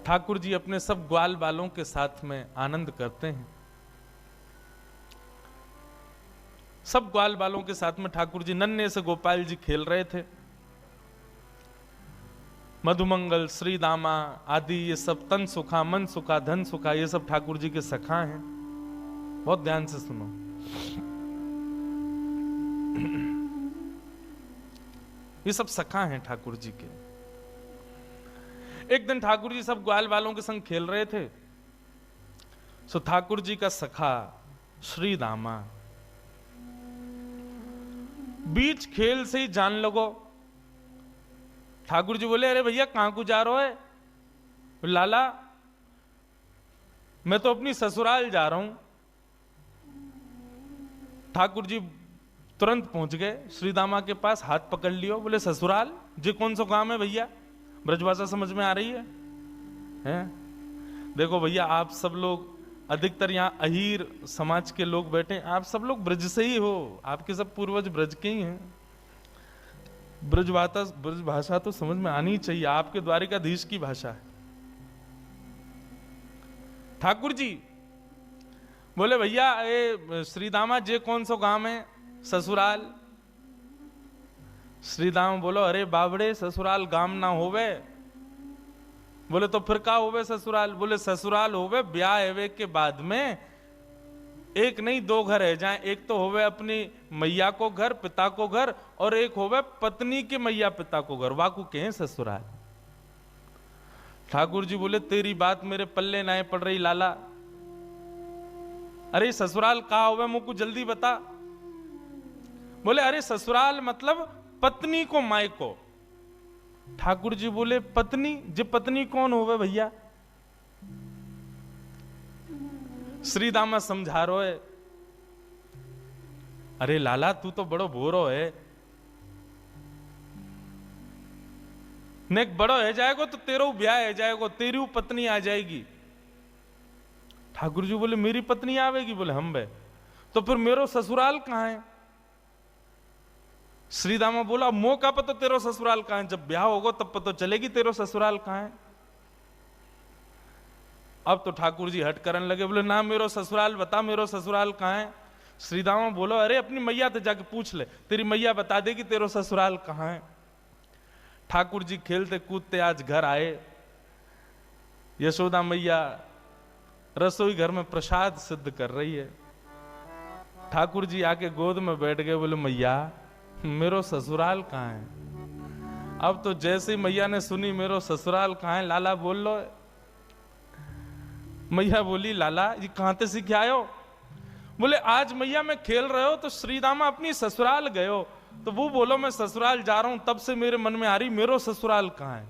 ठाकुर जी अपने सब ग्वाल बालों के साथ में आनंद करते हैं। सब ग्वाल बालों के साथ में ठाकुर जी नन्हे से गोपाल जी खेल रहे थे। मधुमंगल, श्री दामा आदि ये सब तन सुखा, मन सुखा, धन सुखा, ये सब ठाकुर जी के सखा हैं। बहुत ध्यान से सुनो। ये सब सखा हैं ठाकुर जी के। एक दिन ठाकुर जी सब ग्वाल वालों के संग खेल रहे थे। सो ठाकुर जी का सखा श्री दामा बीच खेल से ही जान लगो। ठाकुर जी बोले, अरे भैया कहां को जा रहे हो? लाला मैं तो अपनी ससुराल जा रहा हूं। ठाकुर जी तुरंत पहुंच गए श्री दामा के पास, हाथ पकड़ लियो। बोले, ससुराल जी कौन सा काम है भैया? ब्रजभाषा समझ में आ रही है? देखो भैया, आप सब लोग अधिकतर यहाँ अहीर समाज के लोग बैठे, आप सब लोग ब्रज से ही हो, आपके सब पूर्वज ब्रज के ही हैं। ब्रज भाषा तो समझ में आनी चाहिए, आपके द्वारिकाधीश की भाषा है। ठाकुर जी बोले, भैया ये श्रीदामा जे कौन सा गांव है? ससुराल। श्रीदामा बोलो, अरे बाबड़े ससुराल गांव ना होवे। बोले, तो फिर का होवे ससुराल? बोले, ससुराल होवे ब्याह एवे के बाद में एक नहीं दो घर है जाए। एक तो होवे अपनी मैया को घर, पिता को घर, और एक होवे पत्नी के मैया पिता को घर, वाकू के हैं ससुराल। ठाकुर जी बोले, तेरी बात मेरे पल्ले ना पड़ रही लाला। अरे ससुराल कहा होवे मुझको जल्दी बता। बोले, अरे ससुराल मतलब पत्नी को माय को। ठाकुर जी बोले, पत्नी? जे पत्नी कौन होवे भैया? श्रीदामा समझा रो है, अरे लाला तू तो बड़ो भोरो है, नेक बड़ो है जाएगो तो तेरो ब्याह है जाएगो, तेरी पत्नी आ जाएगी। ठाकुर जी बोले, मेरी पत्नी आवेगी? बोले, हम बे। तो फिर मेरो ससुराल कहां है? श्रीदामा बोला, मौका पर तो तेरो ससुराल कहां है, जब ब्याह होगा तब पता चलेगी तेरो ससुराल कहां है। अब तो ठाकुर जी हट करने लगे, बोले, ना मेरो ससुराल बता, मेरो ससुराल कहां है। श्रीदामा बोलो, अरे अपनी मैया से जाके पूछ ले, तेरी मैया बता देगी तेरो ससुराल कहां है। ठाकुर जी खेलते कूदते आज घर आए। यशोदा मैया रसोई घर में प्रसाद सिद्ध कर रही है। ठाकुर जी आके गोद में बैठ गए, बोले, मैया मेरो ससुराल कहां है? अब तो जैसे ही मैया ने सुनी मेरो ससुराल कहां है, लाला बोल लो। मैया बोली, लाला ये कहां से सीख आए हो? बोले, आज मैया मैं खेल रहे हो तो श्रीदामा अपनी ससुराल गए हो, तो वो बोलो मैं ससुराल जा रहा हूं, तब से मेरे मन में आ रही मेरो ससुराल कहां है।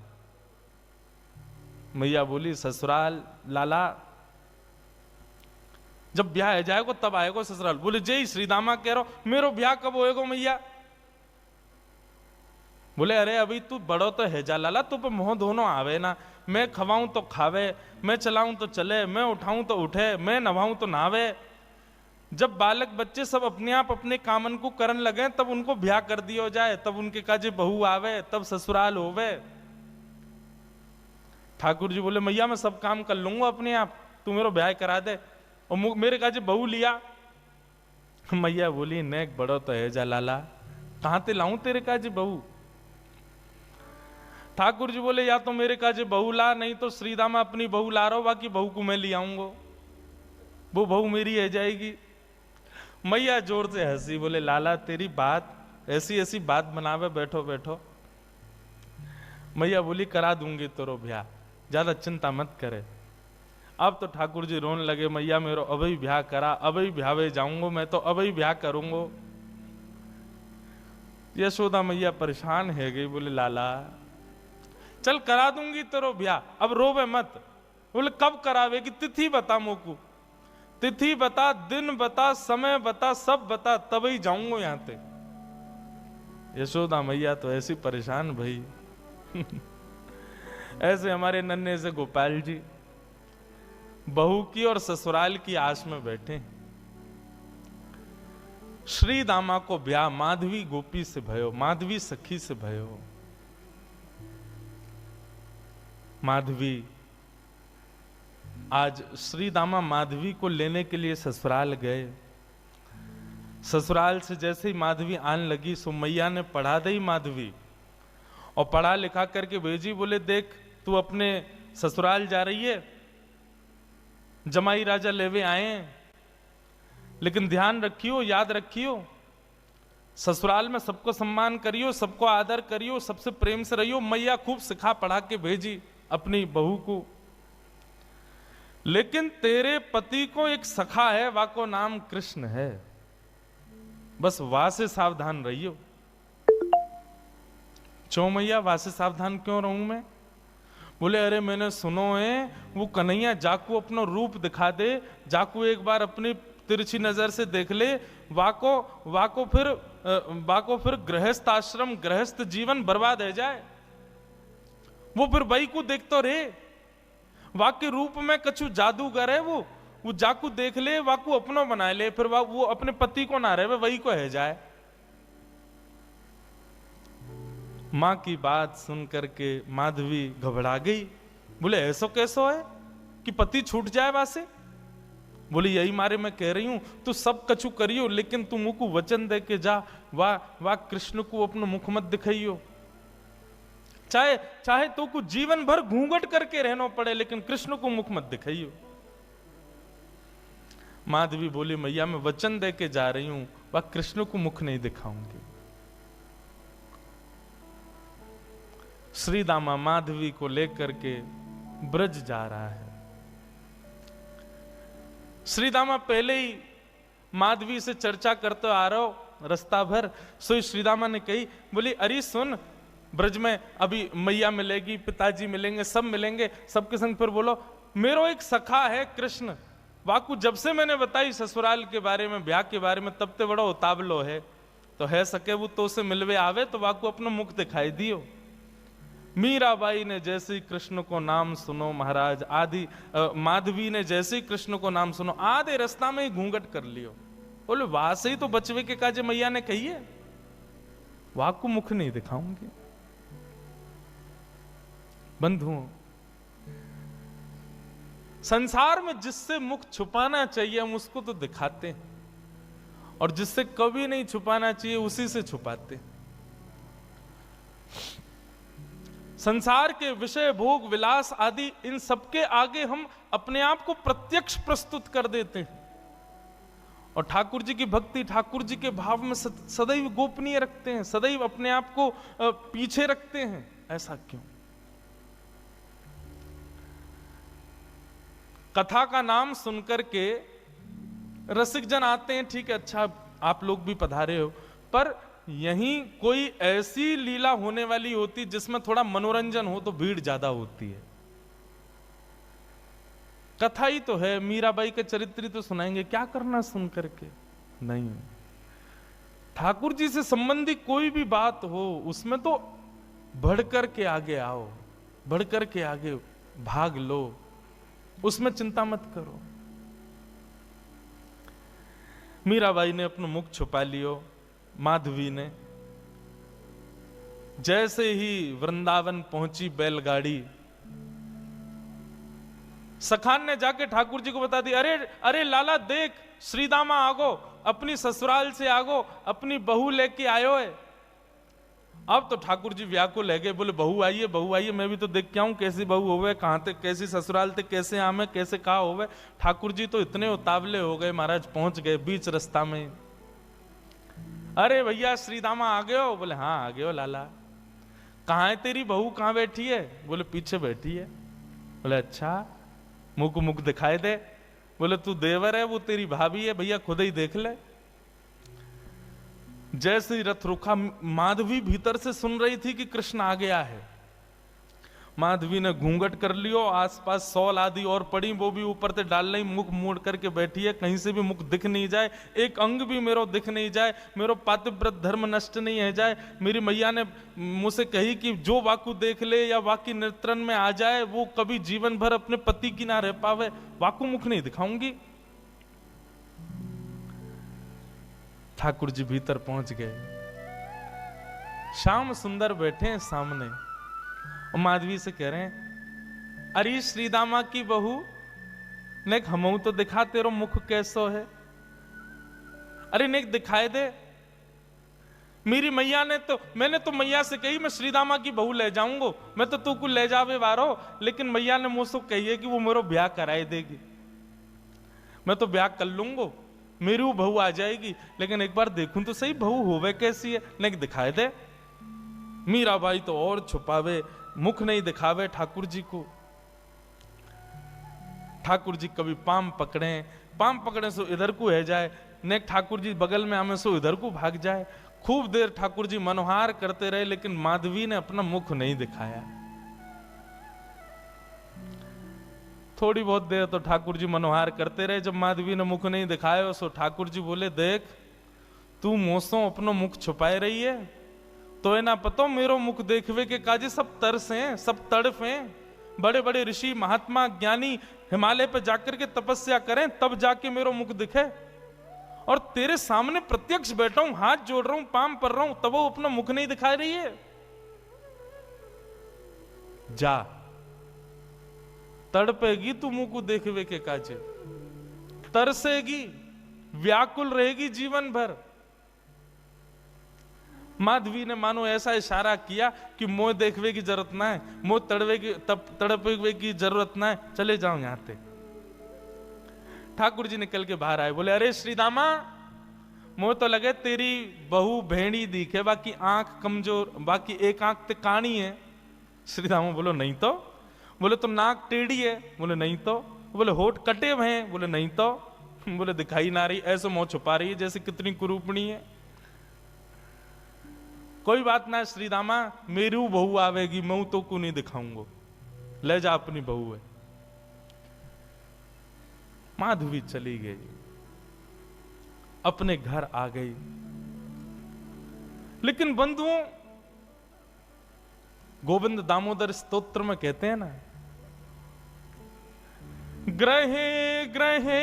मैया बोली, ससुराल लाला जब ब्याह है जाएगो तब आएगो ससुराल। बोले, जय श्रीदामा कह रहा हो, मेरो ब्याह कब होएगो मैया? बोले, अरे अभी तू बड़ो तो है जा लाला, तू पे मोह दोनों आवे ना। मैं खवाऊं तो खावे, मैं चलाऊं तो चले, मैं उठाऊं तो उठे, मैं नवाऊं तो नहावे। जब बालक बच्चे सब अपने आप अपने कामन को करन लगे तब उनको ब्याह कर दियो जाए, तब उनके काजे बहू आवे, तब ससुराल होवे। ठाकुर जी बोले, मैया मैं सब काम कर लूंगा अपने आप, तू मेरा ब्याह करा दे। और मेरे काजे बहू लिया। मैया बोली, नेक बड़ो तो है जा लाला, कहां ते लाऊं तेरे काजे बहू? ठाकुर जी बोले, या तो मेरे काजे बहू ला, नहीं तो श्रीदामा अपनी बहू ला रहा हो, बाकी बहू को मैं ले आऊंगा, वो बहू मेरी है जाएगी। मैया जोर से हंसी, बोले, लाला तेरी बात ऐसी ऐसी बात बनावे, बैठो बैठो। मैया बोली, करा दूंगी तेरो ब्याह, ज्यादा चिंता मत करे। अब तो ठाकुर जी रोने लगे, मैया मेरो अभी ब्याह करा, अभी ब्याह जाऊंगा, मैं तो अभी ब्याह करूंगा। यशोदा मैया परेशान है गई, बोले, लाला चल करा दूंगी तेरो ब्याह, अब रोवे मत। बोले, कब करावेगी? तिथि बता मोकू, तिथि बता, दिन बता, समय बता, सब बता, तभी जाऊंगा यहां ते। यशोदा मैया तो ऐसी परेशान भाई। ऐसे हमारे नन्हे से गोपाल जी बहू की और ससुराल की आस में बैठे। श्री दामा को ब्याह माधवी गोपी से भयो, माधवी सखी से भयो। माधवी आज श्री दामा माधवी को लेने के लिए ससुराल गए। ससुराल से जैसे ही माधवी आने लगी सो मैया ने पढ़ा दी माधवी और पढ़ा लिखा करके भेजी। बोले देख तू अपने ससुराल जा रही है, जमाई राजा लेवे आए हैं, लेकिन ध्यान रखियो, याद रखियो, ससुराल में सबको सम्मान करियो, सबको आदर करियो, सबसे प्रेम से रहियो। मैया खूब सिखा पढ़ा के भेजी अपनी बहू को। लेकिन तेरे पति को एक सखा है, वाको नाम कृष्ण है, बस वहां से सावधान रहियो। क्यों मैया, वहां से सावधान क्यों रहूं मैं? बोले अरे मैंने सुनो है वो कन्हैया जाकू अपना रूप दिखा दे, जाकू एक बार अपनी तिरछी नजर से देख ले, वाको फिर गृहस्थ आश्रम गृहस्थ जीवन बर्बाद है जाए। वो फिर वही को देखते रहे, वाके रूप में कछु जादूगर है वो जाकू देख ले, वाकू अपनो बना ले, फिर वो अपने पति को ना रहे वही को है जाए। मां की बात सुन करके माधवी घबरा गई। बोले ऐसो कैसो है कि पति छूट जाए वासे? बोले यही मारे मैं कह रही हूं तू सब कछु करियो, लेकिन तू मुझको वचन दे के जा, वाह कृष्ण को अपना मुख मत दिखाइयो। चाहे तो को जीवन भर घूंघट करके रहना पड़े, लेकिन कृष्ण को मुख मत दिखाइयो। माधवी बोली मैया मैं वचन दे के जा रही हूं, वह कृष्ण को मुख नहीं दिखाऊंगी। श्री दामा माधवी को लेकर के ब्रज जा रहा है। श्री दामा पहले ही माधवी से चर्चा करते आ रहा हो रास्ता भर। सो श्री दामा ने कही, बोली अरे सुन, ब्रज में अभी मैया मिलेगी, पिताजी मिलेंगे, सब मिलेंगे, सबके संग फिर बोलो मेरो एक सखा है कृष्ण, वाकू जब से मैंने बताई ससुराल के बारे में, ब्याह के बारे में, तब ते बड़ा उतावलो है, तो है सके वो तो से मिलवे आवे तो वाकू अपना मुख दिखाई दियो। मीराबाई ने जैसे ही कृष्ण को नाम सुनो महाराज, आदि माधवी ने जैसे ही कृष्ण को नाम सुनो, आधे रास्ता में ही घूंघट कर लियो। बोले वहां से ही तो बचवे के काजे मैया ने कही है, वहां को मुख नहीं दिखाऊंगी। बंधुओं, संसार में जिससे मुख छुपाना चाहिए हम उसको तो दिखाते हैं, और जिससे कभी नहीं छुपाना चाहिए उसी से छुपाते। संसार के विषय, भोग, विलास आदि, इन सबके आगे हम अपने आप को प्रत्यक्ष प्रस्तुत कर देते हैं, और ठाकुर जी की भक्ति, ठाकुर जी के भाव में सदैव गोपनीय रखते हैं, सदैव अपने आप को पीछे रखते हैं। ऐसा क्यों? कथा का नाम सुनकर के रसिक जन आते हैं, ठीक है, अच्छा आप लोग भी पधारे हो, पर यहीं कोई ऐसी लीला होने वाली होती जिसमें थोड़ा मनोरंजन हो तो भीड़ ज्यादा होती है। कथा ही तो है, मीराबाई के चरित्र तो सुनाएंगे, क्या करना सुन करके? नहीं, ठाकुर जी से संबंधी कोई भी बात हो उसमें तो बढ़ करके आगे आओ, बढ़ करके आगे भाग लो, उसमें चिंता मत करो। मीराबाई ने अपना मुख छुपा लियो। माधवी ने जैसे ही वृंदावन पहुंची बैलगाड़ी, सखान ने जाके ठाकुर जी को बता दी, अरे अरे लाला देख, श्रीदामा आगो, अपनी ससुराल से आगो, अपनी बहू लेके आयो है। अब तो ठाकुर जी व्याकुल है गए, बोले बहू आइए, बहू आइए, मैं भी तो देख के आऊं कैसी बहू होवे, कहां तक, कैसी ससुराल तक, कैसे आमे, कैसे कहा होवे। ठाकुर जी तो इतने उतावले हो गए महाराज, पहुंच गए बीच रास्ता में। अरे भैया श्रीदामा आ गए हो? बोले हाँ आ गए हो लाला। कहाँ है तेरी बहू, कहाँ बैठी है? बोले पीछे बैठी है। बोले अच्छा, मुख मुख दिखाई दे। बोले तू देवर है, वो तेरी भाभी है, भैया खुद ही देख ले। जैसे ही रथ रुका, माधवी भीतर से सुन रही थी कि कृष्ण आ गया है। माधवी ने घूंघट कर लियो, आसपास सौल आदि और पड़ी, वो भी ऊपर से डाल नहीं, मुख मोड़ करके बैठी है, कहीं से भी मुख दिख नहीं जाए, एक अंग भी मेरो दिख नहीं जाए, मेरो पातिव्रत धर्म नष्ट नहीं है जाए। मेरी मैया ने मुझसे कही कि जो वाकु देख ले या वाकी नेत्रन में आ जाए वो कभी जीवन भर अपने पति की ना रह पावे, वाकु मुख नहीं दिखाऊंगी। ठाकुर जी भीतर पहुंच गए, श्याम सुंदर बैठे हैं सामने, और माधवी से कह रहे हैं, अरे श्रीदामा की बहू नेक हमऊ तो दिखा तेरो मुख कैसो है। अरे नेक दिखाए दे। मेरी मैया ने तो, मैंने तो मैया से कही मैं श्रीदामा की बहू ले जाऊंगा, मैं तो तू को ले जावे बारो, लेकिन मैया ने मुझसे कही है कि वो मेरा ब्याह कराए देगी। मैं तो ब्याह कर लूंगा, मेरी वो बहू आ जाएगी, लेकिन एक बार देखूं तो सही बहू होवे कैसी है। नेक दिखाए दे। मीरा बाई तो और छुपावे, मुख नहीं दिखावे ठाकुर जी को। ठाकुर जी कभी पाम पकड़े सो इधर को है जाए, नेक ठाकुर जी बगल में हमें सो इधर को भाग जाए। खूब देर ठाकुर जी मनोहार करते रहे, लेकिन माधवी ने अपना मुख नहीं दिखाया। थोड़ी बहुत देर तो ठाकुर जी मनोहार करते रहे, जब माधवी ने मुख नहीं दिखाया सो ठाकुर जी बोले, देख तू मोसों अपनो मुख छुपाए रही है, तो है ना पतो मेरो मुख देखवे के काजे सब तरस हैं, सब तड़फ हैं। बड़े बड़े ऋषि महात्मा ज्ञानी हिमालय पे जाकर के तपस्या करें तब जाके मेरो मुख दिखे, और तेरे सामने प्रत्यक्ष बैठा हूं, हाथ जोड़ रहा हूं, पाम पर रहा हूं, तब वो अपना मुख नहीं दिखा रही है। जा तड़पेगी तू मुंह को देखवे के काजे, तरसेगी, व्याकुल रहेगी जीवन भर। माधवी ने मानो ऐसा इशारा किया कि मोह देखवे की जरूरत ना है, मोह तड़पवे की जरूरत ना है, चले जाओ यहां से। ठाकुर जी निकल के बाहर आए, बोले अरे श्रीदामा, मोह तो लगे तेरी बहू भेड़ी दिखे, बाकी आंख कमजोर, बाकी एक आंख ते काणी है। श्रीदामा बोलो नहीं तो। बोले तो नाक टेढ़ी है। बोले नहीं तो। बोले होठ कटे हुए हैं। बोले नहीं तो। बोले दिखाई ना रही, ऐसे मुंह छुपा रही है जैसे कितनी कुरूपणी है। कोई बात ना श्रीदामा, मेरी बहू आवेगी, मैं तो को नहीं दिखाऊंगा, ले जा अपनी बहू है। माधवी चली गई, अपने घर आ गई। लेकिन बंधुओं, गोविंद दामोदर स्तोत्र में कहते हैं ना, ग्रहे ग्रहे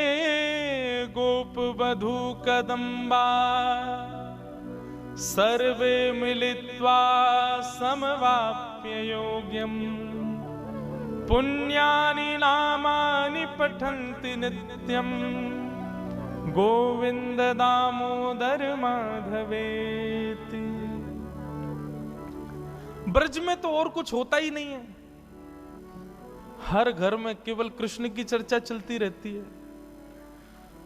गोप वधू कदम्बा, सर्वे मिलित्वा समवाप्य योग्यम, पुण्यानि नामानि पठन्ति नित्यं, गोविंद दामोदर माधवेति। ब्रज में तो और कुछ होता ही नहीं है, हर घर में केवल कृष्ण की चर्चा चलती रहती है।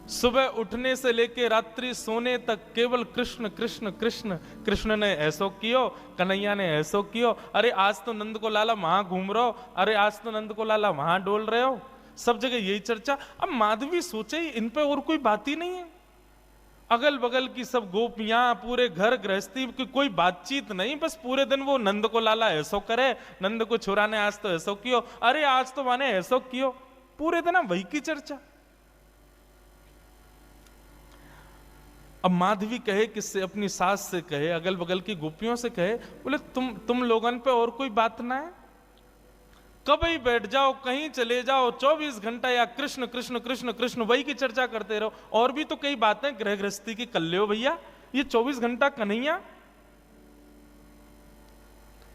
सुबह उठने से लेके रात्रि सोने तक केवल कृष्ण कृष्ण कृष्ण। कृष्ण ने ऐसो कियो, कन्हैया ने ऐसो कियो, अरे आज तो नंद को लाला वहां घूम रहे हो, अरे आज तो नंद को लाला वहां डोल रहे हो, सब जगह यही चर्चा। अब माधवी सोचे इन पे और कोई बात ही नहीं है, अगल बगल की सब गोपियां, पूरे घर गृहस्थी की कोई बातचीत नहीं, बस पूरे दिन वो नंद को लाला ऐसो करे, नंद को छोरा ने आज तो ऐसो कियो, अरे आज तो माने ऐसो कियो, पूरे दिन वही की चर्चा। अब माधवी कहे किससे, अपनी सास से कहे, अगल बगल की गोपियों से कहे, बोले तुम लोगन पे और कोई बात ना है, कभी बैठ जाओ, कहीं चले जाओ, 24 घंटा या कृष्ण कृष्ण कृष्ण कृष्ण वही की चर्चा करते रहो। और भी तो कई बातें गृह गृहस्थी की कर ले हो भैया, ये 24 घंटा कन्हैया।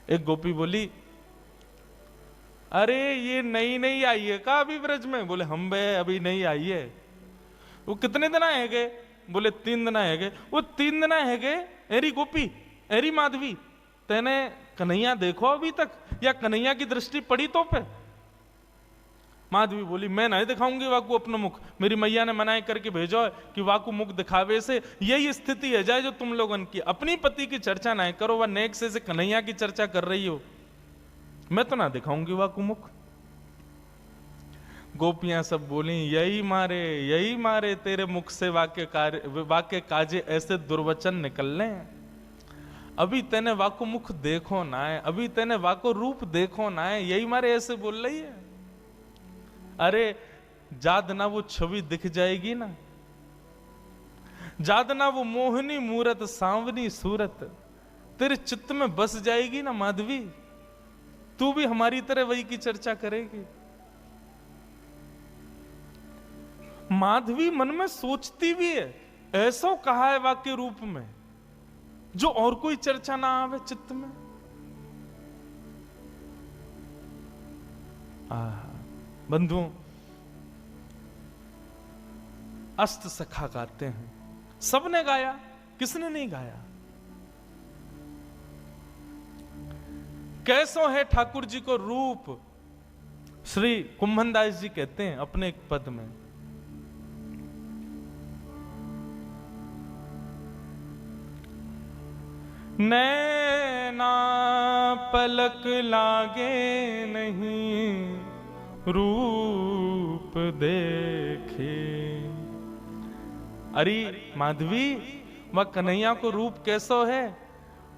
एक गोपी बोली, अरे ये नई नई आई है का अभी ब्रज में? बोले हम बे अभी नहीं आई है। वो कितने दिन आए गए? बोले 3 दिन है गए। वो 3 दिन है गए, एरी गोपी, एरी माधवी, तेने कन्हैया देखो अभी तक, या कन्हैया की दृष्टि पड़ी तो पे? माधवी बोली, मैं नहीं दिखाऊंगी वाकू अपना मुख, मेरी मैया ने मनाई करके भेजो है कि वाकू मुख दिखावे से यही स्थिति है जाए जो तुम लोगन की, अपनी पति की चर्चा नहीं करो, वह नेक से कन्हैया की चर्चा कर रही हो, मैं तो ना दिखाऊंगी वाकू मुख। गोपियां सब बोली, यही मारे तेरे मुख से वाक्य काजे ऐसे दुर्वचन निकलने, अभी तेने वाको मुख देखो ना है, अभी तेने वाको रूप देखो ना है, यही मारे ऐसे बोल रही है। अरे जाद ना वो छवि दिख जाएगी ना, जाद ना वो मोहनी मूरत सांवनी सूरत तेरे चित्त में बस जाएगी ना माधवी, तू भी हमारी तरह वही की चर्चा करेगी। माधवी मन में सोचती भी है, ऐसा कहा है वाक्य रूप में जो और कोई चर्चा ना आवे चित्त में। बंधुओं, अष्ट सखा गाते हैं। सबने गाया, किसने नहीं गाया? कैसो है ठाकुर जी को रूप, श्री कुंभनदास जी कहते हैं अपने एक पद में, नैना पलक लागे नहीं रूप देखे। अरे माधवी, वह कन्हैया को रूप कैसो है?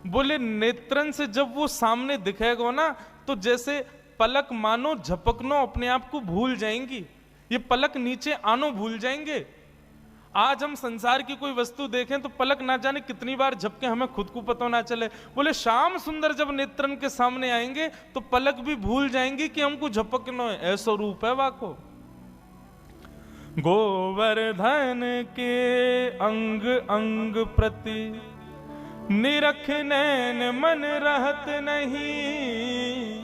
बोले नेत्रन से जब वो सामने दिखेगा ना, तो जैसे पलक मानो झपकनो अपने आप को भूल जाएंगी, ये पलक नीचे आनो भूल जाएंगे। आज हम संसार की कोई वस्तु देखें तो पलक ना जाने कितनी बार झपके, हमें खुद को पता ना चले। बोले श्याम सुंदर जब नेत्रन के सामने आएंगे तो पलक भी भूल जाएंगी कि हमको झपकनो है। ऐसा रूप है वाको। गोवर्धन के अंग अंग प्रति निरख नैन मन रहत नहीं।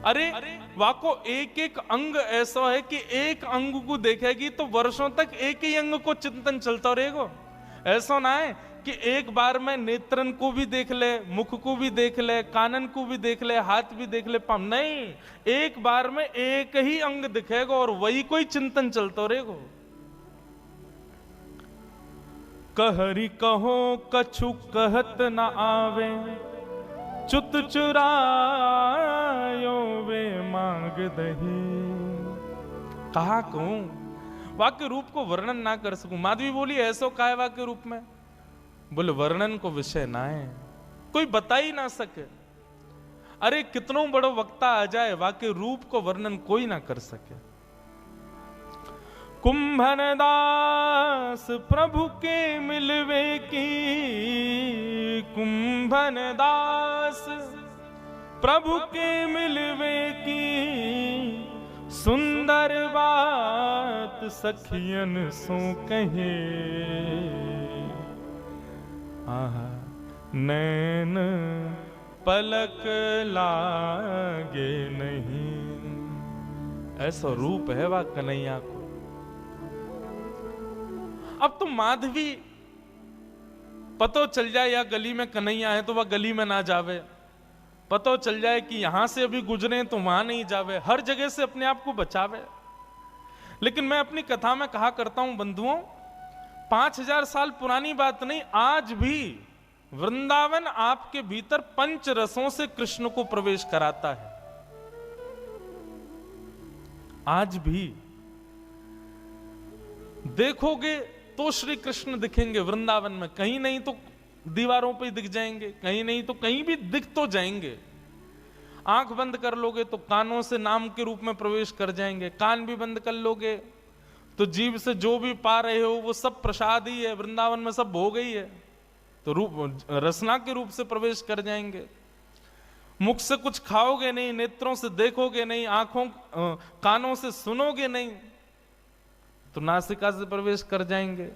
अरे वाको एक एक अंग ऐसा है कि एक अंग को देखेगी तो वर्षों तक एक ही अंग को चिंतन चलता रहेगा। ऐसा ना है कि एक बार में नेत्रन को भी देख ले, मुख को भी देख ले, कानन को भी देख ले, हाथ भी देख ले, पाँव नहीं, एक बार में एक ही अंग दिखेगा और वही कोई चिंतन चलता रहेगा। कहरी कहो कछु कहत न आवे, चुत चुरायो वे मांग दही। कहा कहूं, वाक्य रूप को वर्णन ना कर सकूं। माधवी बोली ऐसो का है वाक्य रूप में? बोले वर्णन को विषय ना है, कोई बता ही ना सके। अरे कितनों बड़ो वक्ता आ जाए, वाक्य रूप को वर्णन कोई ना कर सके। कुंभनदास प्रभु के मिलवे की, कुंभनदास प्रभु के मिलवे की, सुंदर बात सखियन सो कहे। आहा नैन पलक लागे नहीं। ऐसा रूप है वह कन्हैया को। अब तो माधवी पतो चल जाए या गली में कन्हैया है तो वह गली में ना जावे, पतो चल जाए कि यहां से अभी गुजरे तो वहां नहीं जावे, हर जगह से अपने आप को बचावे। लेकिन मैं अपनी कथा में कहा करता हूं बंधुओं, 5000 साल पुरानी बात नहीं, आज भी वृंदावन आपके भीतर पंच रसों से कृष्ण को प्रवेश कराता है। आज भी देखोगे तो श्री कृष्ण दिखेंगे वृंदावन में, कहीं नहीं तो दीवारों पे दिख जाएंगे, कहीं नहीं तो कहीं भी दिख तो जाएंगे। आंख बंद कर लोगे तो कानों से नाम के रूप में प्रवेश कर जाएंगे, कान भी बंद कर लोगे तो जीभ से जो भी पा रहे हो वो सब प्रसाद ही है, वृंदावन में सब भोग ही है, तो रूप रसना के रूप से प्रवेश कर जाएंगे। मुख से कुछ खाओगे नहीं, नेत्रों से देखोगे नहीं, आंखों कानों से सुनोगे नहीं, तो नासिका से प्रवेश कर जाएंगे।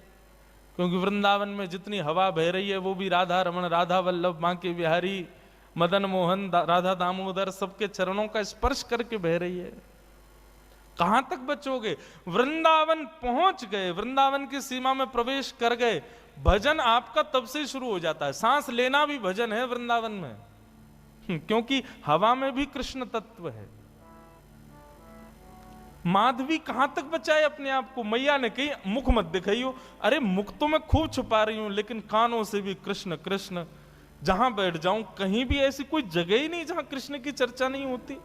क्योंकि वृंदावन में जितनी हवा बह रही है वो भी राधा रमण, राधा वल्लभ, बांके बिहारी, मदन मोहन, राधा दामोदर सबके चरणों का स्पर्श करके बह रही है। कहां तक बचोगे? वृंदावन पहुंच गए, वृंदावन की सीमा में प्रवेश कर गए, भजन आपका तब से शुरू हो जाता है। सांस लेना भी भजन है वृंदावन में, क्योंकि हवा में भी कृष्ण तत्व है। माधवी कहां तक बचाए अपने आप को? मैया ने कही मुख मत दिखाइयो। अरे मुख तो मैं खूब छुपा रही हूं, लेकिन कानों से भी कृष्ण कृष्ण। जहां बैठ जाऊं कहीं भी ऐसी कोई जगह ही नहीं जहां कृष्ण की चर्चा नहीं होती।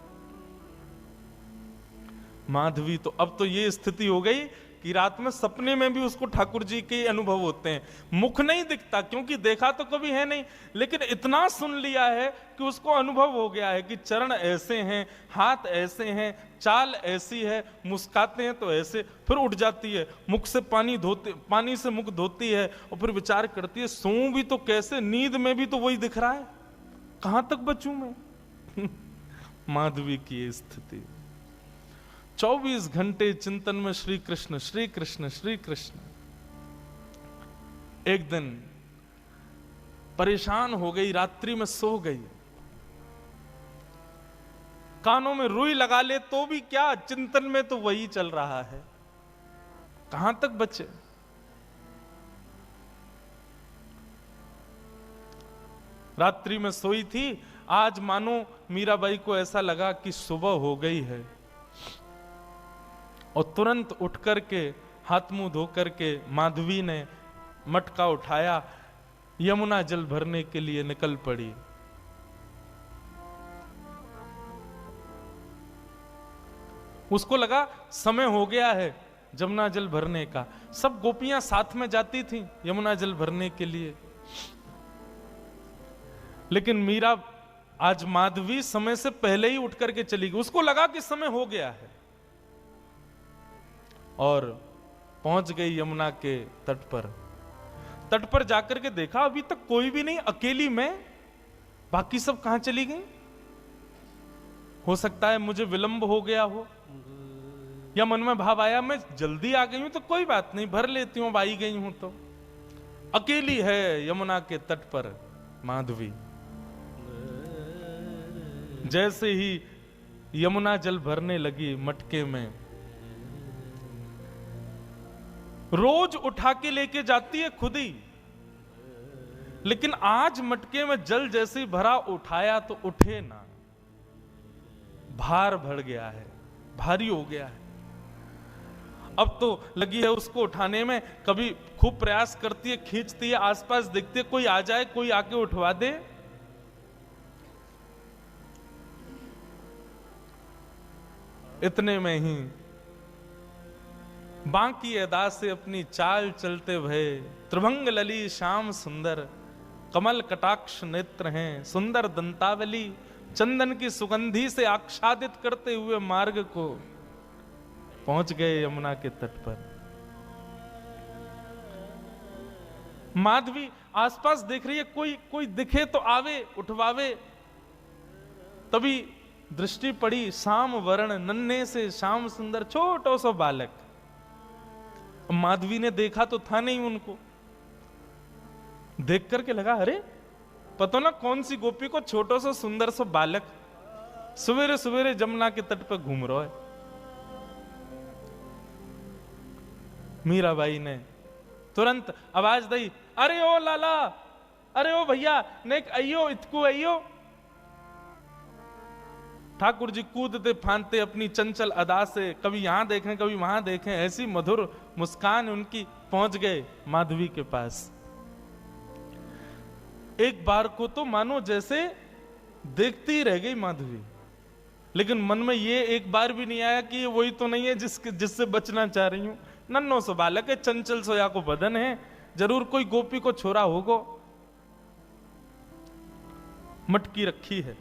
माधवी तो अब तो ये स्थिति हो गई कि रात में सपने में भी उसको ठाकुर जी के अनुभव होते हैं। मुख नहीं दिखता क्योंकि देखा तो कभी है नहीं, लेकिन इतना सुन लिया है कि उसको अनुभव हो गया है कि चरण ऐसे हैं, हाथ ऐसे हैं, चाल ऐसी है, मुस्काते हैं तो ऐसे, फिर उठ जाती है, मुख से पानी से मुख धोती है और फिर विचार करती है सोऊं भी तो कैसे, नींद में भी तो वही दिख रहा है, कहां तक बचूं मैं। माधवी की स्थिति 24 घंटे चिंतन में श्री कृष्ण श्री कृष्ण श्री कृष्ण। एक दिन परेशान हो गई, रात्रि में सो गई, कानों में रुई लगा ले तो भी क्या, चिंतन में तो वही चल रहा है, कहां तक बचे। रात्रि में सोई थी, आज मानो मीराबाई को ऐसा लगा कि सुबह हो गई है, और तुरंत उठ करके हाथ मुंह धो करके माधवी ने मटका उठाया, यमुना जल भरने के लिए निकल पड़ी। उसको लगा समय हो गया है यमुना जल भरने का। सब गोपियां साथ में जाती थीं यमुना जल भरने के लिए, लेकिन मीरा आज माधवी समय से पहले ही उठ करके चली गई। उसको लगा कि समय हो गया है, और पहुंच गई यमुना के तट पर। तट पर जाकर के देखा अभी तक कोई भी नहीं, अकेली मैं, बाकी सब कहां चली गई। हो सकता है मुझे विलंब हो गया हो, या मन में भाव आया मैं जल्दी आ गई हूं तो कोई बात नहीं, भर लेती हूं, आई गई हूं तो। अकेली है यमुना के तट पर माधवी। जैसे ही यमुना जल भरने लगी मटके में, रोज उठा के लेके जाती है खुद ही, लेकिन आज मटके में जल जैसे ही भरा, उठाया तो उठे ना, भार बढ़ गया है, भारी हो गया है। अब तो लगी है उसको उठाने में, कभी खूब प्रयास करती है, खींचती है, आसपास देखती है कोई आ जाए, कोई आके उठवा दे। इतने में ही बांकी अदा से अपनी चाल चलते भये, त्रिभंग लली श्याम सुंदर, कमल कटाक्ष नेत्र हैं, सुंदर दंतावली, चंदन की सुगंधी से आच्छादित करते हुए मार्ग को पहुंच गए यमुना के तट पर। माधवी आसपास देख रही है, कोई दिखे तो आवे, उठवावे। तभी दृष्टि पड़ी श्याम वर्ण, नन्हे से श्याम सुंदर छोटो सा बालक। माधवी ने देखा तो था नहीं उनको, देख करके लगा अरे पता ना कौन सी गोपी को छोटो सा सुंदर सा बालक सवेरे सवेरे जमुना के तट पर घूम रहा है। मीराबाई ने तुरंत आवाज दी, अरे ओ लाला, अरे ओ भैया, नेक अयो, इतकू अयो। ठाकुर जी कूदते फांदते अपनी चंचल अदा से, कभी यहां देखें कभी वहां देखें, ऐसी मधुर मुस्कान उनकी, पहुंच गए माधवी के पास। एक बार को तो मानो जैसे देखती रह गई माधवी, लेकिन मन में ये एक बार भी नहीं आया कि ये वही तो नहीं है जिससे बचना चाह रही हूं। नन्नो सो बालक है, चंचल सोया को बदन है, जरूर कोई गोपी को छोरा होगो। मटकी रखी है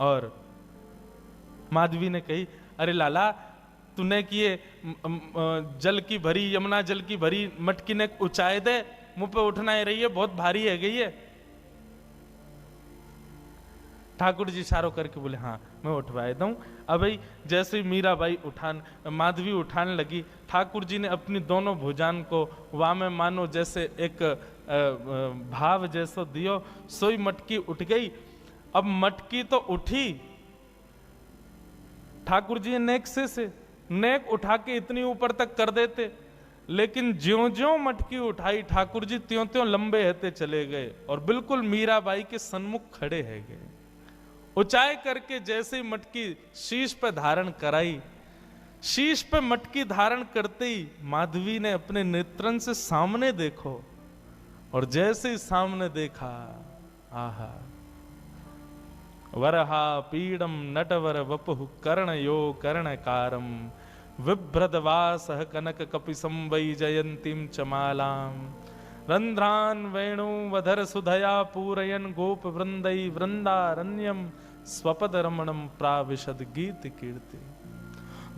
और माधवी ने कही, अरे लाला तूने किए जल की भरी, यमुना जल की भरी मटकी ने ऊंचाई दे, मुंह पे उठना ही रही है, बहुत भारी है गई है। ठाकुर जी इशारों करके बोले हाँ मैं उठवाए दूं। अब भाई जैसे मीराबाई माधवी उठाने लगी, ठाकुर जी ने अपनी दोनों भुजान को वहां में मानो जैसे एक भाव जैसो दियो, सोई मटकी उठ गई। अब मटकी तो उठी, ठाकुर जी नेक से नेक उठा के इतनी ऊपर तक कर देते, लेकिन ज्यों ज्यों मटकी उठाई ठाकुर जी त्यों त्यों लंबे रहते चले गए और बिल्कुल मीराबाई के सन्मुख खड़े है गए। ऊंचाई करके जैसे ही मटकी शीश पे धारण कराई, शीश पे मटकी धारण करते ही माधवी ने अपने नेत्रन से सामने देखो, और जैसे ही सामने देखा, आहा, वरहा पीडम नटवर वपुः कर्णयो कर्णकारम, विभ्रदवासः कनक कपिसं वै जयंतीं चमालां, रंध्रान वेणुवधर सुधया पूरयन गोप वृंदै वृंदारण्यम, स्वपद रमणम प्राविशद गीत कीर्ति।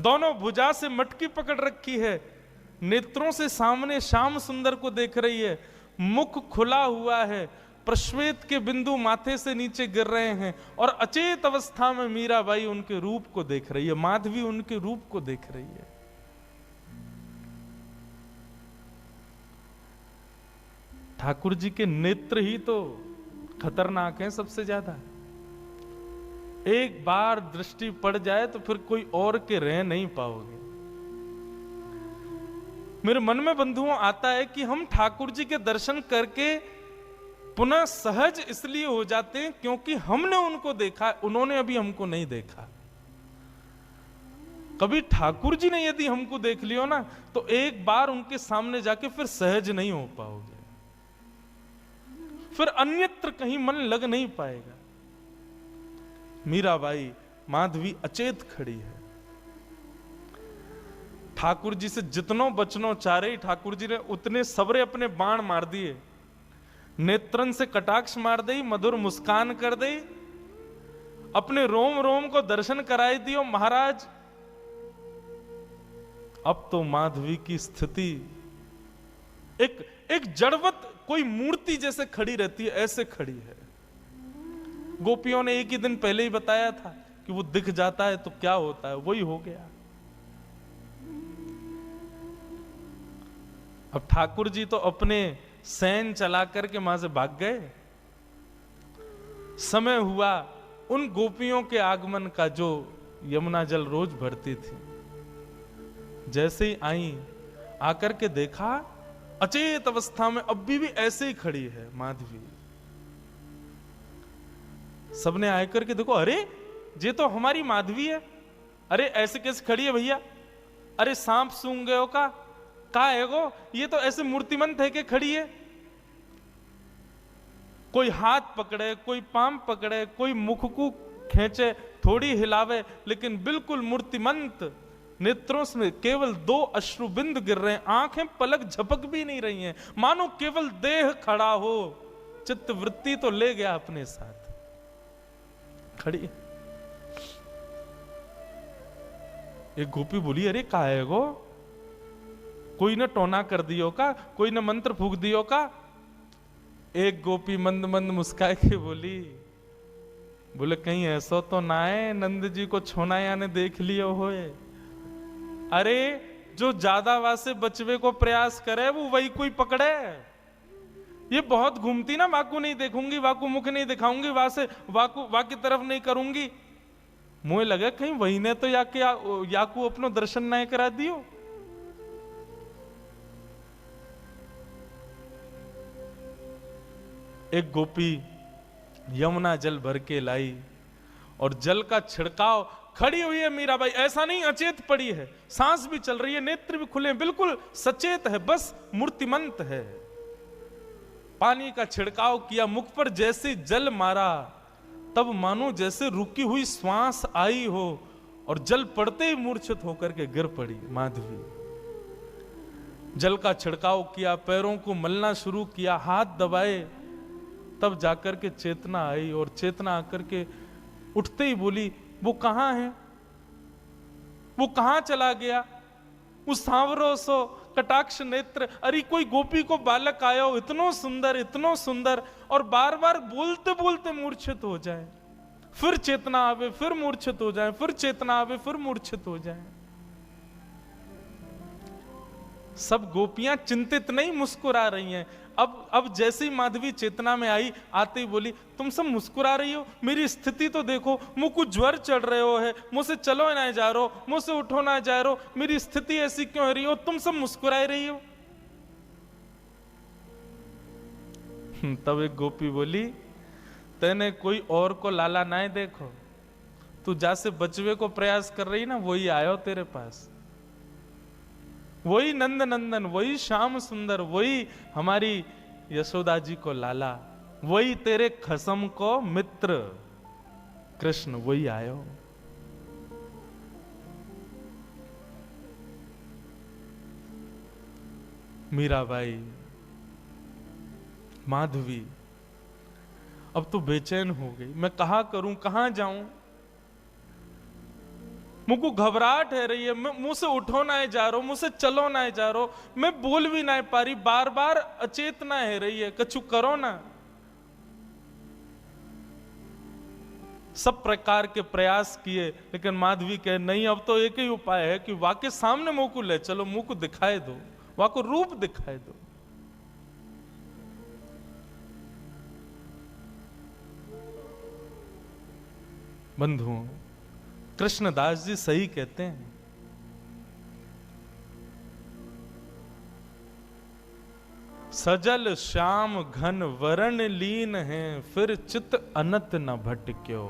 दोनों भुजा से मटकी पकड़ रखी है, नेत्रों से सामने श्याम सुंदर को देख रही है, मुख खुला हुआ है, प्रश्वेत के बिंदु माथे से नीचे गिर रहे हैं, और अचेत अवस्था में मीराबाई उनके रूप को देख रही है, माधवी उनके रूप को देख रही है। ठाकुर जी के नेत्र ही तो खतरनाक हैं सबसे ज्यादा। एक बार दृष्टि पड़ जाए तो फिर कोई और के रह नहीं पाओगे। मेरे मन में बंधुओं आता है कि हम ठाकुर जी के दर्शन करके पुनः सहज इसलिए हो जाते हैं क्योंकि हमने उनको देखा, उन्होंने अभी हमको नहीं देखा। कभी ठाकुर जी ने यदि हमको देख लियो ना, तो एक बार उनके सामने जाके फिर सहज नहीं हो पाओगे, फिर अन्यत्र कहीं मन लग नहीं पाएगा। मीराबाई माधवी अचेत खड़ी है, ठाकुर जी से जितनो बचनो चारे, ठाकुर जी ने उतने सबरे अपने बाण मार दिए, नेत्रन से कटाक्ष मार दी, मधुर मुस्कान कर दी, अपने रोम रोम को दर्शन कराई दियो। महाराज अब तो माधवी की स्थिति एक जड़वत कोई मूर्ति जैसे खड़ी रहती है, ऐसे खड़ी है। गोपियों ने एक ही दिन पहले ही बताया था कि वो दिख जाता है तो क्या होता है, वही हो गया। अब ठाकुर जी तो अपने सैन चला करके वहां से भाग गए। समय हुआ उन गोपियों के आगमन का जो यमुना जल रोज भरती थी। जैसे ही आई, आकर के देखा अचेत अवस्था में अभी भी ऐसे ही खड़ी है माधवी। सबने आकर के देखो, अरे ये तो हमारी माधवी है, अरे ऐसे कैसे खड़ी है भैया, अरे सांप सूंघ गए हो का है गो, ये तो ऐसे मूर्तिमंत है कि खड़ी है। कोई हाथ पकड़े, कोई पाम पकड़े, कोई मुख को खींचे, थोड़ी हिलावे, लेकिन बिल्कुल मूर्तिमंत। नेत्रों से केवल 2 अश्रुबिंद गिर रहे हैं, आंखें पलक झपक भी नहीं रही हैं, मानो केवल देह खड़ा हो। चित्त वृत्ति तो ले गया अपने साथ, खड़ी। एक गोपी बोली, अरे का है गो, कोई ने टोना कर दियो का, कोई ने मंत्र फूक दियो का। एक गोपी मंद मंद मुस्काए के बोली, बोले कहीं ऐसा तो ना है नंद जी को छोनाया ने देख लियो होए। अरे जो ज्यादा वासे बचवे को प्रयास करे वो वही कोई पकड़े। ये बहुत घूमती ना, वाकू नहीं देखूंगी, वाकू मुख नहीं दिखाऊंगी, वासे वाकू वाकी तरफ नहीं करूंगी। मुझे लगे कहीं वही ने तो याकू अपनो दर्शन नहीं करा दियो। एक गोपी यमुना जल भर के लाई और जल का छिड़काव, खड़ी हुई है मीराबाई, ऐसा नहीं अचेत पड़ी है, सांस भी चल रही है, नेत्र भी खुले, बिल्कुल सचेत है, बस मूर्तिमंत है। पानी का छिड़काव किया, मुख पर जैसे जल मारा, तब मानो जैसे रुकी हुई श्वास आई हो और जल पड़ते ही मूर्छित होकर के गिर पड़ी माधवी। जल का छिड़काव किया, पैरों को मलना शुरू किया, हाथ दबाए, तब जाकर के चेतना आई और चेतना आकर के उठते ही बोली, वो कहां है, वो कहां चला गया, उस सांवरो सो कटाक्ष नेत्र। अरे कोई गोपी को बालक आया हो, इतनो सुंदर, और बार बार बोलते बोलते मूर्छित हो जाए, फिर चेतना आवे, फिर मूर्छित हो जाए, फिर चेतना आवे, फिर मूर्छित हो जाए। सब गोपियां चिंतित नहीं, मुस्कुरा रही हैं। अब जैसे ही माधवी चेतना में आई, आते ही बोली, तुम सब मुस्कुरा रही हो, मेरी स्थिति तो देखो, मुझ को ज्वर चढ़ रहे हो है, मुझसे चलो ना जा रहे हो, मुझसे उठो ना जा रहे हो, मेरी स्थिति ऐसी क्यों हो रही हो, तुम सब मुस्कुरा रही हो। तब एक गोपी बोली, तेने कोई और को लाला ना देखो, तू जैसे बचवे को प्रयास कर रही ना, वही आयो तेरे पास, वही नंद नंदन, वही श्याम सुंदर, वही हमारी यशोदा जी को लाला, वही तेरे खसम को मित्र कृष्ण, वही आयो। मीराबाई, माधवी अब तो बेचैन हो गई, मैं कहां करूं, कहां जाऊं, मुझको घबराहट है रही है, मैं मुंह से उठो ना जा रहा हूं, मुझसे चलो ना जा रहा हूं, मैं बोल भी ना पा रही, बार बार अचेतना है रही है, कछु करो ना। सब प्रकार के प्रयास किए, लेकिन माधवी कहे नहीं, अब तो एक ही उपाय है कि वाके सामने मुंह को ले चलो, मुंह को दिखाए दो, वाको रूप दिखाए दो। बंधुओं, कृष्णदास जी सही कहते हैं, सजल श्याम घन वरण लीन है, फिर चित अनत न भटक्यो।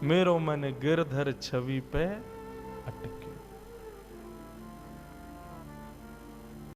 मेरो मन गिरधर छवि पे अटक्यो।